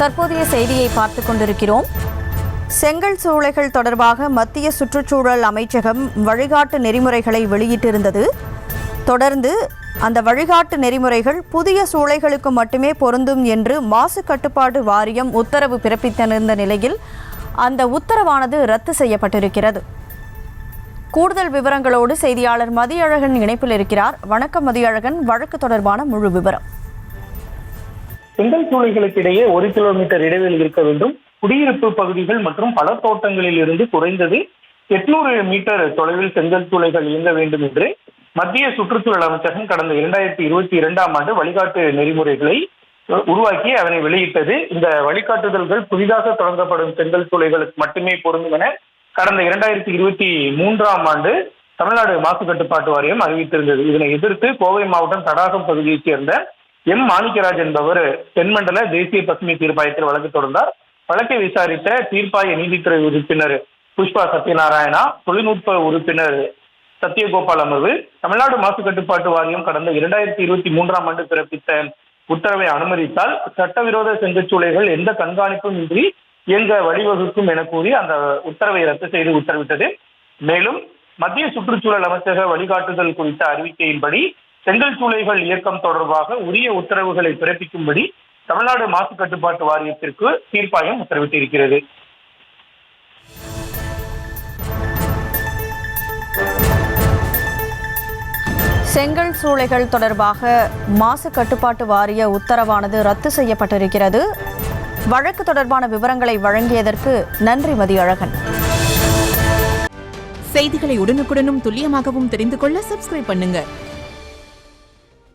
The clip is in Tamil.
தற்போதைய செய்தியை பார்த்துக் கொண்டிருக்கிறோம். செங்கல் சூளைகள் தொடர்பாக மத்திய சுற்றுச்சூழல் அமைச்சகம் வழிகாட்டு நெறிமுறைகளை வெளியிட்டிருந்தது. தொடர்ந்து அந்த வழிகாட்டு நெறிமுறைகள் புதிய சூளைகளுக்கு மட்டுமே பொருந்தும் என்று மாசு கட்டுப்பாடு வாரியம் உத்தரவு பிறப்பித்திருந்த நிலையில் அந்த உத்தரவானது ரத்து செய்யப்பட்டிருக்கிறது. கூடுதல் விவரங்களோடு செய்தியாளர் மதியழகன் இணைப்பில் இருக்கிறார். வணக்கம் மதியழகன், வழக்கு தொடர்பான முழு விவரம். செங்கல் சூளைகளுக்கு இடையே 1 கிலோமீட்டர் இடைவெளி இருக்க வேண்டும். குடியிருப்பு பகுதிகள் மற்றும் பழத்தோட்டங்களில் இருந்து குறைந்தது 800 மீட்டர் தொலைவில் செங்கல் சூளைகள் இயங்க வேண்டும் என்று மத்திய சுற்றுச்சூழல் அமைச்சகம் கடந்த 2022ஆம் ஆண்டு வழிகாட்டு நெறிமுறைகளை உருவாக்கி அதனை வெளியிட்டது. இந்த வழிகாட்டுதல்கள் புதிதாக தொடங்கப்படும் செங்கல் சூளைகளுக்கு மட்டுமே பொருந்தும் என கடந்த 2023ஆம் ஆண்டு தமிழ்நாடு மாசு கட்டுப்பாட்டு வாரியம் அறிவித்திருந்தது. இதனை எதிர்த்து கோவை மாவட்டம் தடாகம் பகுதியைச் சேர்ந்த மாணிக்கராஜ் என்பவர் தென்மண்டல தேசிய பசுமை தீர்ப்பாயத்தில் வழக்கு தொடர்ந்தார். வழக்கை விசாரித்த தீர்ப்பாய நீதித்துறை உறுப்பினர் புஷ்பா சத்யநாராயணா, தொழில்நுட்ப உறுப்பினர் சத்யகோபால் அமர்வு தமிழ்நாடு மாசு கட்டுப்பாட்டு வாரியம் கடந்த 2023ஆம் ஆண்டு பிறப்பித்த உத்தரவை அனுமதித்தால் சட்டவிரோத செங்கற்சூளைகள் எந்த கண்காணிப்பும் இன்றி இயங்க வழிவகுக்கும் என கூறி அந்த உத்தரவை ரத்து செய்து உத்தரவிட்டது. மேலும் மத்திய சுற்றுச்சூழல் அமைச்சக வழிகாட்டுதல் குறித்த அறிவிக்கையின்படி செங்கல் சூளைகள் இயக்கம் தொடர்பாக உரிய உத்தரவுகளை பிறப்பிக்கும்படி தமிழ்நாடு மாசு கட்டுப்பாட்டு வாரியத்திற்கு தீர்ப்பாயம் உத்தரவிட்டிருக்கிறது. செங்கல் சூளைகள் தொடர்பாக மாசு கட்டுப்பாட்டு வாரிய உத்தரவானது ரத்து செய்யப்பட்டிருக்கிறது. வழக்கு தொடர்பான விவரங்களை வழங்கியதற்கு நன்றி மதியழகன். செய்திகளை உடனுக்குடனும் துல்லியமாகவும் தெரிந்து கொள்ள சப்ஸ்கிரைப் பண்ணுங்க.